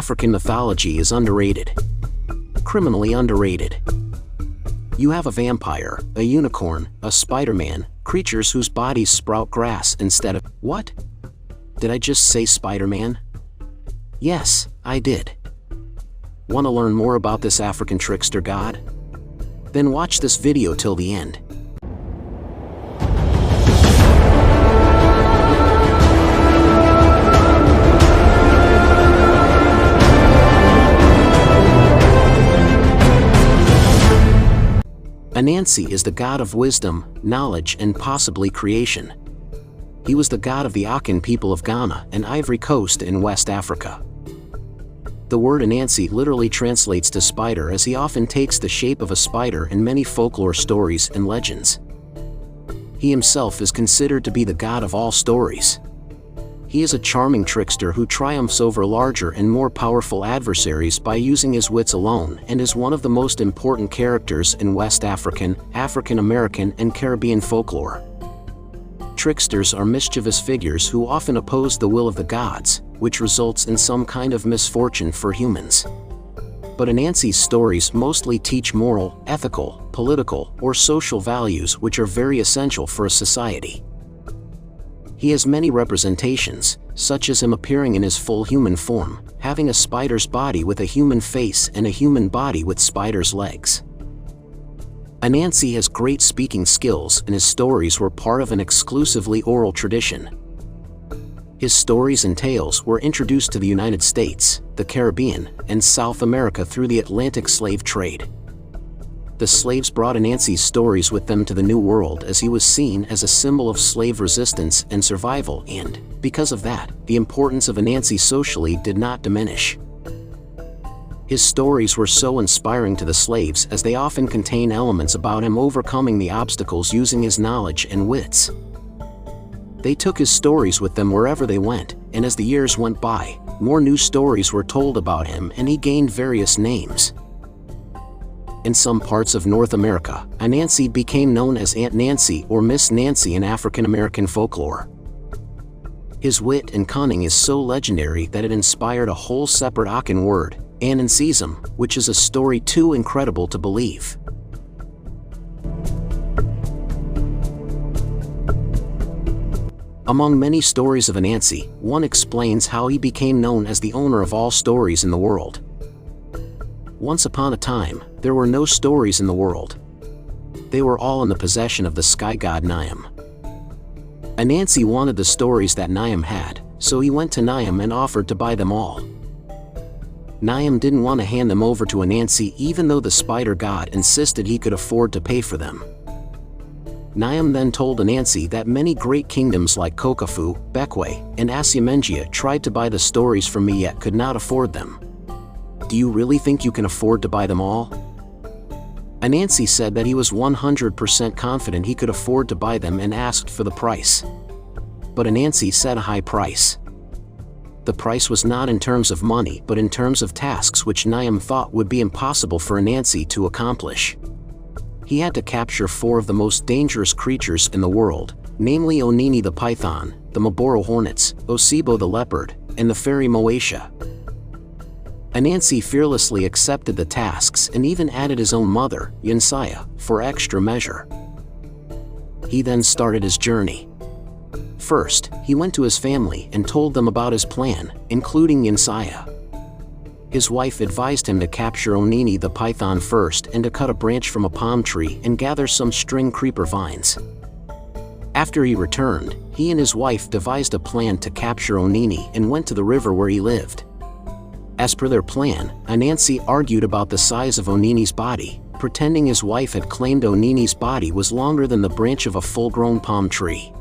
African mythology is underrated. Criminally underrated. You have a vampire, a unicorn, a Spiderman, creatures whose bodies sprout grass instead of— What? Did I just say Spiderman? Yes, I did. Want to learn more about this African trickster god? Then watch this video till the end. Anansi is the god of wisdom, knowledge, and possibly creation. He was the god of the Akan people of Ghana and Ivory Coast in West Africa. The word Anansi literally translates to spider, as he often takes the shape of a spider in many folklore stories and legends. He himself is considered to be the god of all stories. He is a charming trickster who triumphs over larger and more powerful adversaries by using his wits alone, and is one of the most important characters in West African, African American, and Caribbean folklore. Tricksters are mischievous figures who often oppose the will of the gods, which results in some kind of misfortune for humans. But Anansi's stories mostly teach moral, ethical, political, or social values which are very essential for a society. He has many representations, such as him appearing in his full human form, having a spider's body with a human face and a human body with spider's legs. Anansi has great speaking skills, and his stories were part of an exclusively oral tradition. His stories and tales were introduced to the United States, the Caribbean, and South America through the Atlantic slave trade. The slaves brought Anansi's stories with them to the New World, as he was seen as a symbol of slave resistance and survival, and, because of that, the importance of Anansi socially did not diminish. His stories were so inspiring to the slaves, as they often contain elements about him overcoming the obstacles using his knowledge and wits. They took his stories with them wherever they went, and as the years went by, more new stories were told about him and he gained various names. In some parts of North America, Anansi became known as Aunt Nancy or Miss Nancy in African American folklore. His wit and cunning is so legendary that it inspired a whole separate Akan word, Anansism, which is a story too incredible to believe. Among many stories of Anansi, one explains how he became known as the owner of all stories in the world. Once upon a time, there were no stories in the world. They were all in the possession of the sky god Niam. Anansi wanted the stories that Niam had, so he went to Niam and offered to buy them all. Niam didn't want to hand them over to Anansi, even though the spider god insisted he could afford to pay for them. Niam then told Anansi that many great kingdoms like Kokafu, Bekwe, and Asiamengia tried to buy the stories from me yet could not afford them. Do you really think you can afford to buy them all? Anansi said that he was 100% confident he could afford to buy them and asked for the price. But Anansi set a high price. The price was not in terms of money but in terms of tasks which Niam thought would be impossible for Anansi to accomplish. He had to capture 4 of the most dangerous creatures in the world, namely Onini the python, the Maboro hornets, Osibo the leopard, and the fairy Moesha. Anansi fearlessly accepted the tasks and even added his own mother, Yansaya, for extra measure. He then started his journey. First, he went to his family and told them about his plan, including Yansaya. His wife advised him to capture Onini the python first and to cut a branch from a palm tree and gather some string creeper vines. After he returned, he and his wife devised a plan to capture Onini and went to the river where he lived. As per their plan, Anansi argued about the size of Onini's body, pretending his wife had claimed Onini's body was longer than the branch of a full-grown palm tree.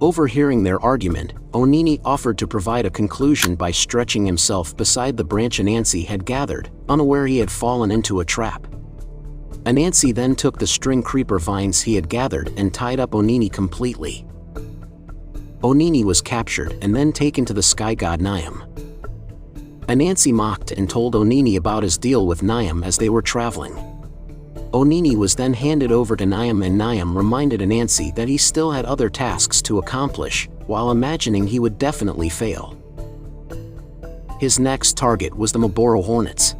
Overhearing their argument, Onini offered to provide a conclusion by stretching himself beside the branch Anansi had gathered, unaware he had fallen into a trap. Anansi then took the string creeper vines he had gathered and tied up Onini completely. Onini was captured and then taken to the sky god Niam. Anansi mocked and told Onini about his deal with Niam as they were traveling. Onini was then handed over to Niam, and Niam reminded Anansi that he still had other tasks to accomplish, while imagining he would definitely fail. His next target was the Mythical hornets.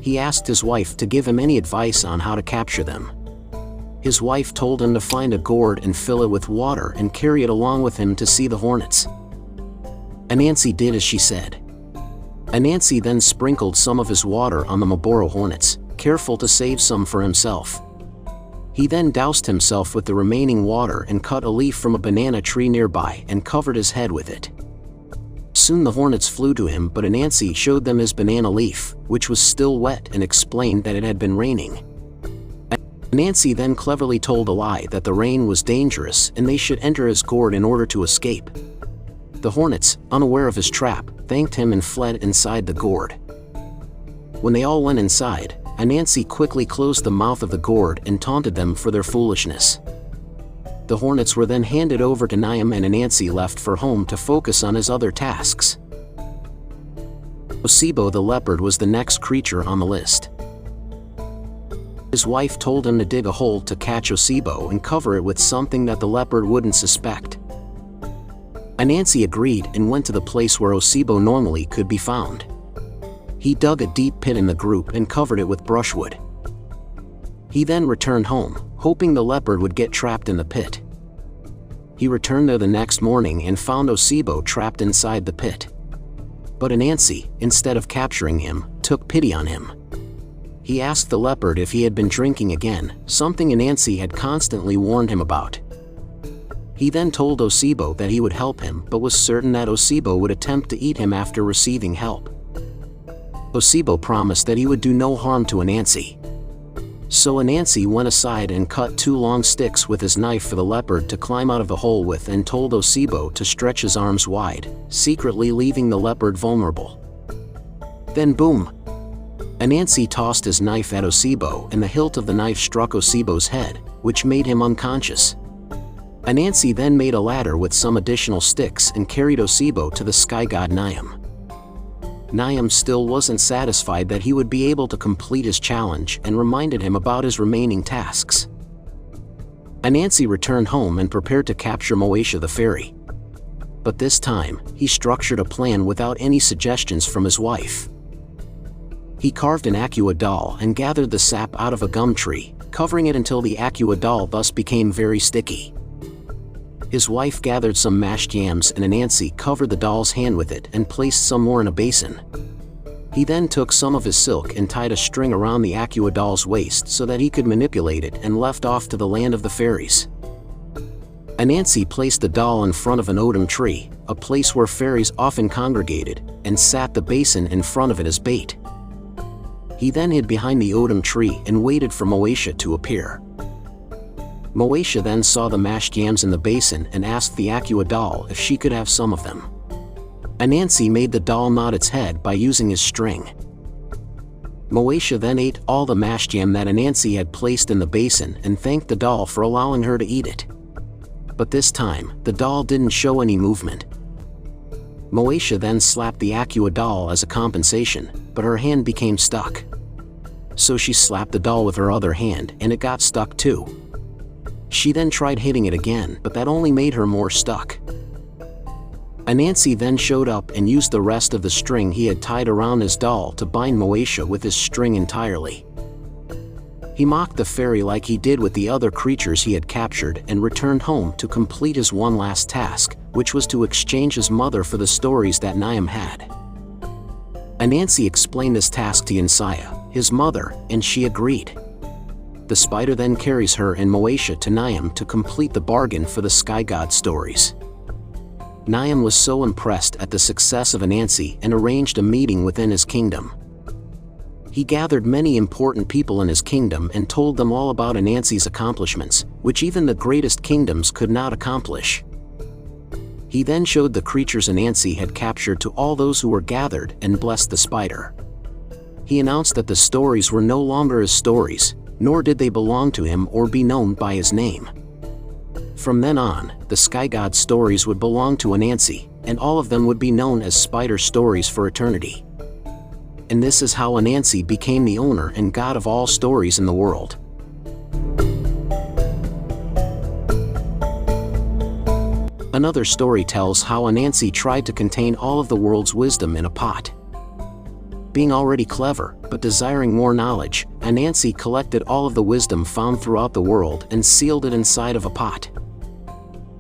He asked his wife to give him any advice on how to capture them. His wife told him to find a gourd and fill it with water and carry it along with him to see the hornets. Anansi did as she said. Anansi then sprinkled some of his water on the Mythical hornets, careful to save some for himself. He then doused himself with the remaining water and cut a leaf from a banana tree nearby and covered his head with it. Soon the hornets flew to him, but Anansi showed them his banana leaf, which was still wet, and explained that it had been raining. Anansi then cleverly told a lie that the rain was dangerous and they should enter his gourd in order to escape. The hornets, unaware of his trap, thanked him and fled inside the gourd. When they all went inside, Anansi quickly closed the mouth of the gourd and taunted them for their foolishness. The hornets were then handed over to Niam, and Anansi left for home to focus on his other tasks. Osibo the leopard was the next creature on the list. His wife told him to dig a hole to catch Osibo and cover it with something that the leopard wouldn't suspect. Anansi agreed and went to the place where Osibo normally could be found. He dug a deep pit in the group and covered it with brushwood. He then returned home, hoping the leopard would get trapped in the pit. He returned there the next morning and found Osibo trapped inside the pit. But Anansi, instead of capturing him, took pity on him. He asked the leopard if he had been drinking again, something Anansi had constantly warned him about. He then told Osibo that he would help him, but was certain that Osibo would attempt to eat him after receiving help. Osibo promised that he would do no harm to Anansi. So Anansi went aside and cut 2 long sticks with his knife for the leopard to climb out of the hole with, and told Osibo to stretch his arms wide, secretly leaving the leopard vulnerable. Then boom! Anansi tossed his knife at Osibo, and the hilt of the knife struck Osibo's head, which made him unconscious. Anansi then made a ladder with some additional sticks and carried Osibo to the sky god Niam. Niam still wasn't satisfied that he would be able to complete his challenge and reminded him about his remaining tasks. Anansi returned home and prepared to capture Moesha the fairy. But this time, he structured a plan without any suggestions from his wife. He carved an aqua doll and gathered the sap out of a gum tree, covering it until the aqua doll thus became very sticky. His wife gathered some mashed yams, and Anansi covered the doll's hand with it and placed some more in a basin. He then took some of his silk and tied a string around the aqua doll's waist so that he could manipulate it, and left off to the land of the fairies. Anansi placed the doll in front of an odum tree, a place where fairies often congregated, and sat the basin in front of it as bait. He then hid behind the odum tree and waited for Moesha to appear. Moesha then saw the mashed yams in the basin and asked the aqua doll if she could have some of them. Anansi made the doll nod its head by using his string. Moesha then ate all the mashed yam that Anansi had placed in the basin and thanked the doll for allowing her to eat it. But this time, the doll didn't show any movement. Moesha then slapped the aqua doll as a compensation, but her hand became stuck. So she slapped the doll with her other hand, and it got stuck too. She then tried hitting it again, but that only made her more stuck. Anansi then showed up and used the rest of the string he had tied around his doll to bind Moesha with his string entirely. He mocked the fairy like he did with the other creatures he had captured, and returned home to complete his one last task, which was to exchange his mother for the stories that Niam had. Anansi explained this task to Yansaya, his mother, and she agreed. The spider then carries her and Moesha to Niam to complete the bargain for the sky god stories. Niam was so impressed at the success of Anansi and arranged a meeting within his kingdom. He gathered many important people in his kingdom and told them all about Anansi's accomplishments, which even the greatest kingdoms could not accomplish. He then showed the creatures Anansi had captured to all those who were gathered and blessed the spider. He announced that the stories were no longer his stories, nor did they belong to him or be known by his name. From then on, the sky god stories would belong to Anansi, and all of them would be known as spider stories for eternity. And this is how Anansi became the owner and god of all stories in the world. Another story tells how Anansi tried to contain all of the world's wisdom in a pot. Being already clever, but desiring more knowledge, Anansi collected all of the wisdom found throughout the world and sealed it inside of a pot.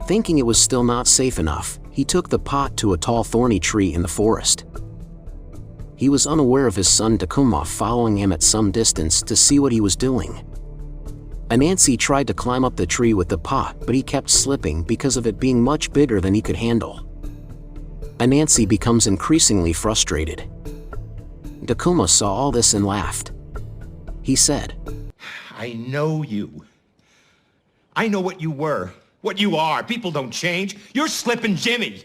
Thinking it was still not safe enough, he took the pot to a tall thorny tree in the forest. He was unaware of his son Takuma following him at some distance to see what he was doing. Anansi tried to climb up the tree with the pot, but he kept slipping because of it being much bigger than he could handle. Anansi becomes increasingly frustrated. Takuma saw all this and laughed. He said, "I know you. I know what you were, what you are. People don't change. You're Slippin' Jimmy."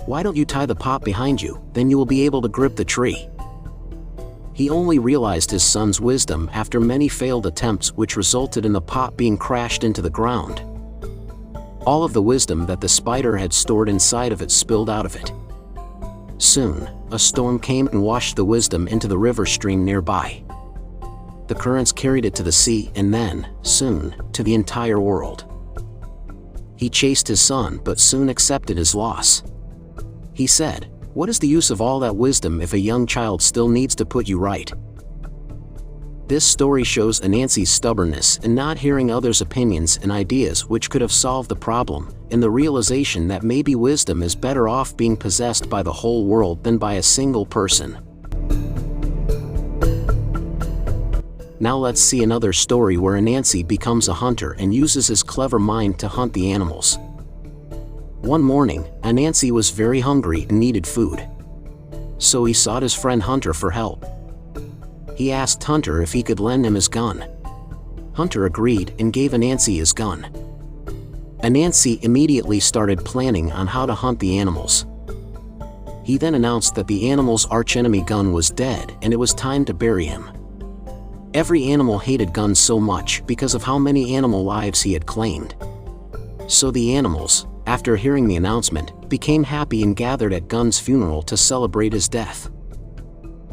"Why don't you tie the pot behind you, then you will be able to grip the tree." He only realized his son's wisdom after many failed attempts, which resulted in the pot being crashed into the ground. All of the wisdom that the spider had stored inside of it spilled out of it. Soon, a storm came and washed the wisdom into the river stream nearby. The currents carried it to the sea and then, soon, to the entire world. He chased his son but soon accepted his loss. He said, "What is the use of all that wisdom if a young child still needs to put you right?" This story shows Anansi's stubbornness in not hearing others' opinions and ideas which could have solved the problem, and the realization that maybe wisdom is better off being possessed by the whole world than by a single person. Now let's see another story where Anansi becomes a hunter and uses his clever mind to hunt the animals. One morning, Anansi was very hungry and needed food. So he sought his friend Hunter for help. He asked Hunter if he could lend him his gun. Hunter agreed and gave Anansi his gun. Anansi immediately started planning on how to hunt the animals. He then announced that the animal's archenemy Gun was dead and it was time to bury him. Every animal hated Gun so much because of how many animal lives he had claimed. So the animals, after hearing the announcement, became happy and gathered at Gun's funeral to celebrate his death.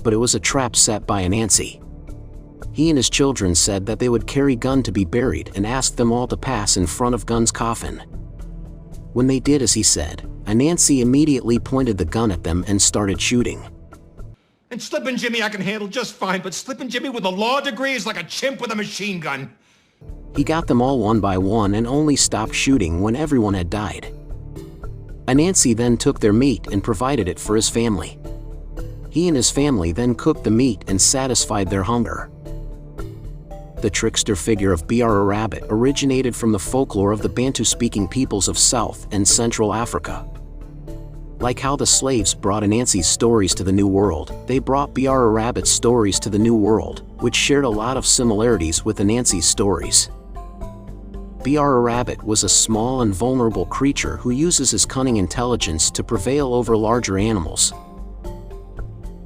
But it was a trap set by Anansi. He and his children said that they would carry Gun to be buried and asked them all to pass in front of Gun's coffin. When they did as he said, Anansi immediately pointed the gun at them and started shooting. "And Slippin' Jimmy I can handle just fine, but Slippin' Jimmy with a law degree is like a chimp with a machine gun." He got them all one by one and only stopped shooting when everyone had died. Anansi then took their meat and provided it for his family. He and his family then cooked the meat and satisfied their hunger. The trickster figure of Br'er rabbit originated from the folklore of the Bantu-speaking peoples of South and Central Africa. Like how the slaves brought Anansi's stories to the New World, they brought Br'er rabbit's stories to the New World, which shared a lot of similarities with Anansi's stories. Br'er rabbit was a small and vulnerable creature who uses his cunning intelligence to prevail over larger animals.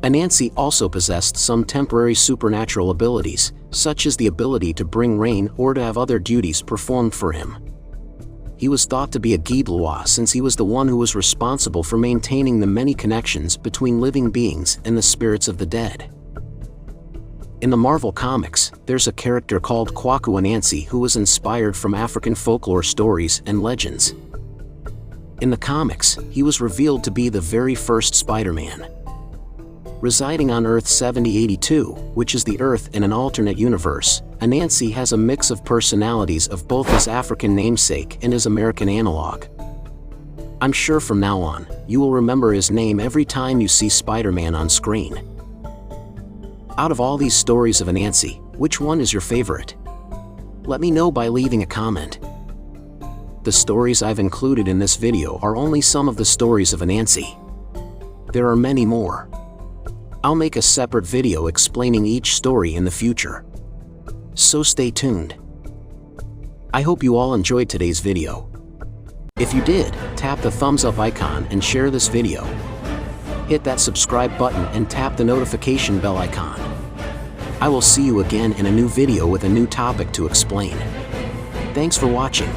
Anansi also possessed some temporary supernatural abilities, such as the ability to bring rain or to have other duties performed for him. He was thought to be a Giblois since he was the one who was responsible for maintaining the many connections between living beings and the spirits of the dead. In the Marvel Comics, there's a character called Kwaku Anansi who was inspired from African folklore stories and legends. In the comics, he was revealed to be the very first Spiderman. Residing on Earth 7082, which is the Earth in an alternate universe, Anansi has a mix of personalities of both his African namesake and his American analog. I'm sure from now on, you will remember his name every time you see Spider-Man on screen. Out of all these stories of Anansi, which one is your favorite? Let me know by leaving a comment. The stories I've included in this video are only some of the stories of Anansi. There are many more. I'll make a separate video explaining each story in the future. So stay tuned. I hope you all enjoyed today's video. If you did, tap the thumbs up icon and share this video. Hit that subscribe button and tap the notification bell icon. I will see you again in a new video with a new topic to explain. Thanks for watching.